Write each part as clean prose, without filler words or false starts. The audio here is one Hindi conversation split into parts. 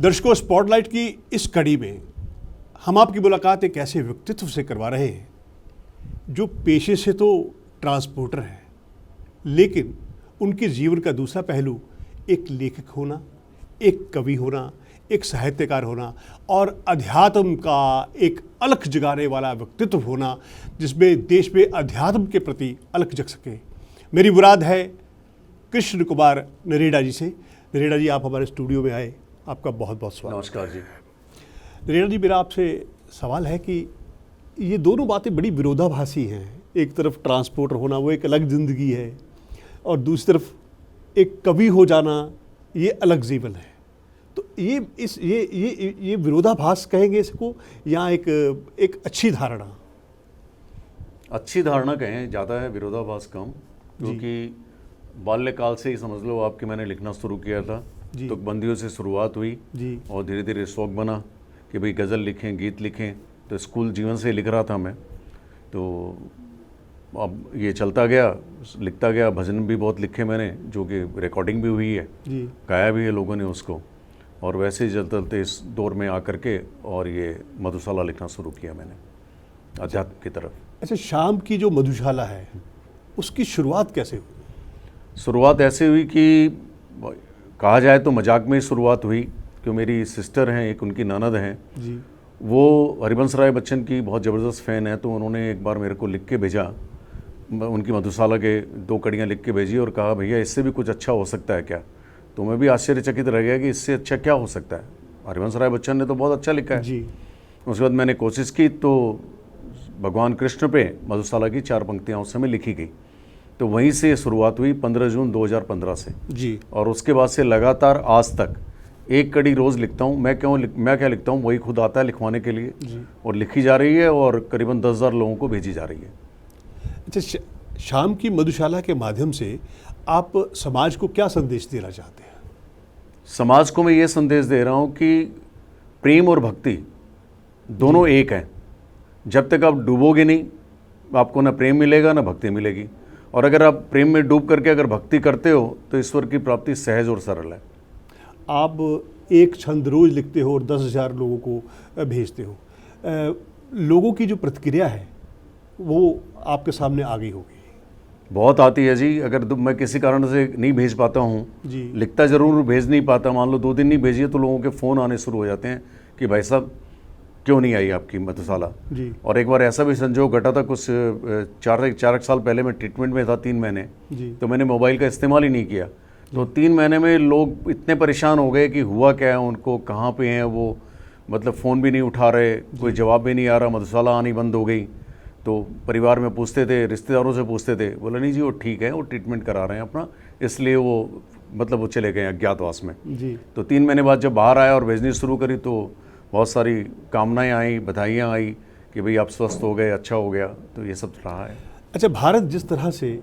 दर्शकों, स्पॉटलाइट की इस कड़ी में हम आपकी मुलाकात एक ऐसे व्यक्तित्व से करवा रहे हैं जो पेशे से तो ट्रांसपोर्टर है, लेकिन उनके जीवन का दूसरा पहलू एक लेखक होना, एक कवि होना, एक साहित्यकार होना और अध्यात्म का एक अलख जगाने वाला व्यक्तित्व होना, जिसमें देश में अध्यात्म के प्रति अलख जग सके। मेरी मुराद है कृष्ण कुमार नरेड़ा जी से। नरेड़ा जी, आप हमारे स्टूडियो में आए, आपका बहुत बहुत स्वागत। नमस्कार जी। नरेड़ा जी, मेरा आपसे सवाल है कि ये दोनों बातें बड़ी विरोधाभासी हैं। एक तरफ ट्रांसपोर्टर होना, वो एक अलग ज़िंदगी है, और दूसरी तरफ एक कवि हो जाना, ये अलग जीवन है। तो ये विरोधाभास कहेंगे इसको, या एक अच्छी धारणा? अच्छी धारणा कहें, ज़्यादा है विरोधाभास कम, क्योंकि बाल्यकाल से ही समझ लो आपकी मैंने लिखना शुरू किया था। तुकबंदियों से शुरुआत हुई जी। और धीरे धीरे शौक बना कि भाई गज़ल लिखें, गीत लिखें। तो स्कूल जीवन से लिख रहा था मैं, तो अब ये चलता गया, लिखता गया। भजन भी बहुत लिखे मैंने, जो कि रिकॉर्डिंग भी हुई है जी, गाया भी है लोगों ने उसको। और वैसे ही चलते चलते इस दौर में आकर के और ये मधुशाला लिखना शुरू किया मैंने अध्यात्म की तरफ। अच्छा, शाम की जो मधुशाला है उसकी शुरुआत कैसे हुई? शुरुआत ऐसे हुई कि कहा जाए तो मजाक में ही शुरुआत हुई, क्योंकि मेरी सिस्टर हैं, एक उनकी ननद हैं जी, वो हरिवंश राय बच्चन की बहुत ज़बरदस्त फ़ैन है। तो उन्होंने एक बार मेरे को लिख के भेजा, उनकी मधुशाला के 2 कड़ियाँ लिख के भेजी और कहा भैया इससे भी कुछ अच्छा हो सकता है क्या? तो मैं भी आश्चर्यचकित रह गया कि इससे अच्छा क्या हो सकता है, हरिवंश राय बच्चन ने तो बहुत अच्छा लिखा है जी। उसके बाद मैंने कोशिश की, तो भगवान कृष्ण पे मधुशाला की 4 पंक्तियाँ उस समय लिखी गई। तो वहीं से शुरुआत हुई 15 जून 2015 से जी। और उसके बाद से लगातार आज तक 1 कड़ी रोज़ लिखता हूँ। मैं क्या लिखता हूँ वही खुद आता है लिखवाने के लिए जी। और लिखी जा रही है और करीबन 10,000 लोगों को भेजी जा रही है। अच्छा, शाम की मधुशाला के माध्यम से आप समाज को क्या संदेश देना चाहते हैं? समाज को मैं ये संदेश दे रहा हूँ कि प्रेम और भक्ति दोनों एक हैं। जब तक आप डूबोगे नहीं, आपको ना प्रेम मिलेगा ना भक्ति मिलेगी। और अगर आप प्रेम में डूब करके अगर भक्ति करते हो तो ईश्वर की प्राप्ति सहज और सरल है। आप एक छंद रोज लिखते हो और 10,000 लोगों को भेजते हो। लोगों की जो प्रतिक्रिया है वो आपके सामने आ गई होगी। बहुत आती है जी। अगर मैं किसी कारण से नहीं भेज पाता हूँ जी, लिखता ज़रूर, भेज नहीं पाता, मान लो 2 दिन नहीं भेजिए, तो लोगों के फ़ोन आने शुरू हो जाते हैं कि भाई साहब क्यों नहीं आई आपकी मधुशाला जी। और एक बार ऐसा भी संजोग घटा था, कुछ 4 साल पहले मैं ट्रीटमेंट में था 3 महीने जी। तो मैंने मोबाइल का इस्तेमाल ही नहीं किया। तो 3 महीने में लोग इतने परेशान हो गए कि हुआ क्या है, उनको कहाँ पे हैं वो, मतलब फ़ोन भी नहीं उठा रहे, कोई जवाब भी नहीं आ रहा, मधुशाला आनी बंद हो गई। तो परिवार में पूछते थे, रिश्तेदारों से पूछते थे, बोला नहीं जी वो ठीक है, वो ट्रीटमेंट करा रहे हैं अपना, इसलिए वो मतलब वो चले गए अज्ञातवास में जी। तो 3 महीने बाद जब बाहर आया और भेजनी शुरू करी तो बहुत सारी कामनाएं आई, बधाइयाँ आई कि भाई आप स्वस्थ हो गए, अच्छा हो गया। तो ये सब रहा है। अच्छा, भारत जिस तरह से,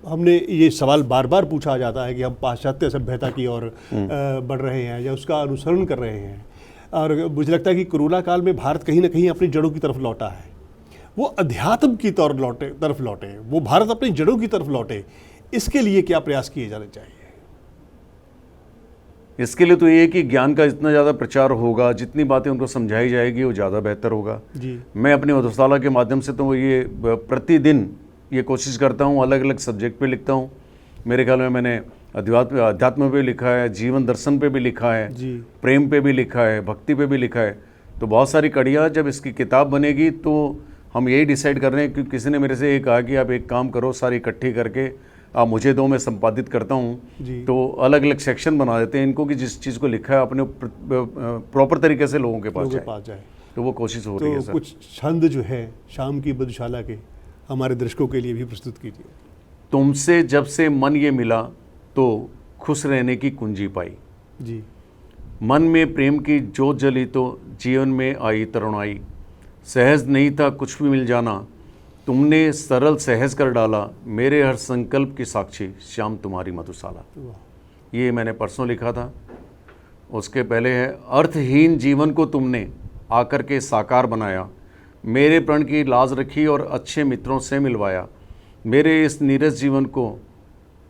हमने ये सवाल बार बार पूछा जाता है कि हम पाश्चात्य सभ्यता की ओर बढ़ रहे हैं या उसका अनुसरण कर रहे हैं, और मुझे लगता है कि कोरोना काल में भारत कहीं ना कहीं अपनी जड़ों की तरफ लौटा है। वो अध्यात्म की तरफ लौटे, वो भारत अपनी जड़ों की तरफ लौटे, इसके लिए क्या प्रयास किए जाने चाहिए? इसके लिए तो ये कि ज्ञान का जितना ज़्यादा प्रचार होगा, जितनी बातें उनको समझाई जाएगी वो ज़्यादा बेहतर होगा जी। मैं अपनी मधुशाला के माध्यम से तो ये प्रतिदिन ये कोशिश करता हूँ, अलग अलग सब्जेक्ट पे लिखता हूँ। मेरे ख्याल में मैंने अध्यात्म पे लिखा है, जीवन दर्शन पे भी लिखा है जी, प्रेम पे भी लिखा है, भक्ति पे भी लिखा है। तो बहुत सारी कड़ियाँ, जब इसकी किताब बनेगी तो हम यही डिसाइड कर रहे हैं, क्योंकि किसी ने मेरे से ये कहा कि आप एक काम करो, सारी इकट्ठी करके आप मुझे दो, मैं संपादित करता हूँ। तो अलग अलग सेक्शन बना देते हैं इनको कि जिस चीज़ को लिखा है अपने प्रॉपर तरीके से लोगों के पास जाए। तो वो कोशिश हो रही है सर। कुछ छंद जो है शाम की मधुशाला के हमारे दर्शकों के लिए भी प्रस्तुत कीजिए। तुमसे जब से मन ये मिला तो खुश रहने की कुंजी पाई जी। मन में प्रेम की जोत जली तो जीवन में आई तरुणाई। सहज नहीं था कुछ भी मिल जाना, तुमने सरल सहज कर डाला। मेरे हर संकल्प की साक्षी श्याम तुम्हारी मधुशाला। ये मैंने परसों लिखा था। उसके पहले है, अर्थहीन जीवन को तुमने आकर के साकार बनाया। मेरे प्रण की लाज रखी और अच्छे मित्रों से मिलवाया। मेरे इस नीरस जीवन को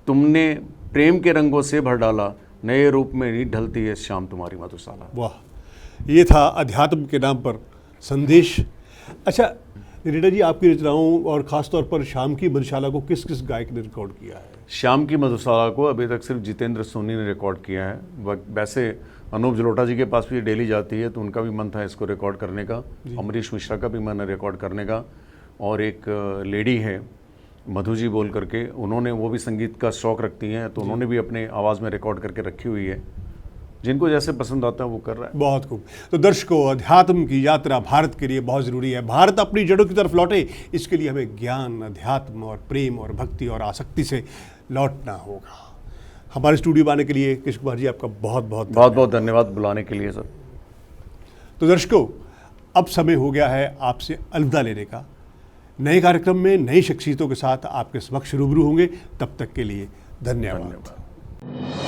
तुमने प्रेम के रंगों से भर डाला। नए रूप में नहीं ढलती है शाम तुम्हारी मधुशाला। वाह, ये था अध्यात्म के नाम पर संदेश। अच्छा रीटा जी, आपकी रचनाओं और ख़ासतौर पर शाम की मधुशाला को किस किस गायक ने रिकॉर्ड किया है? शाम की मधुशाला को अभी तक सिर्फ जितेंद्र सोनी ने रिकॉर्ड किया है। वैसे अनूप जलोटा जी के पास भी ये डेली जाती है, तो उनका भी मन था इसको रिकॉर्ड करने का। अमरीश मिश्रा का भी मन है रिकॉर्ड करने का। और एक लेडी है मधु जी बोल करके, उन्होंने, वो भी संगीत का शौक़ रखती हैं, तो उन्होंने भी अपने आवाज़ में रिकॉर्ड करके रखी हुई है। जिनको जैसे पसंद आता है वो कर रहा है। बहुत खूब। तो दर्शकों, अध्यात्म की यात्रा भारत के लिए बहुत ज़रूरी है। भारत अपनी जड़ों की तरफ लौटे, इसके लिए हमें ज्ञान, अध्यात्म और प्रेम और भक्ति और आसक्ति से लौटना होगा। हमारे स्टूडियो में आने के लिए कृष्ण कुमार जी आपका बहुत बहुत धन्यवाद बुलाने के लिए सर। तो दर्शकों, अब समय हो गया है आपसे अलविदा लेने का। नए कार्यक्रम में नई शख्सियतों के साथ आपके समक्ष रूबरू होंगे। तब तक के लिए धन्यवाद।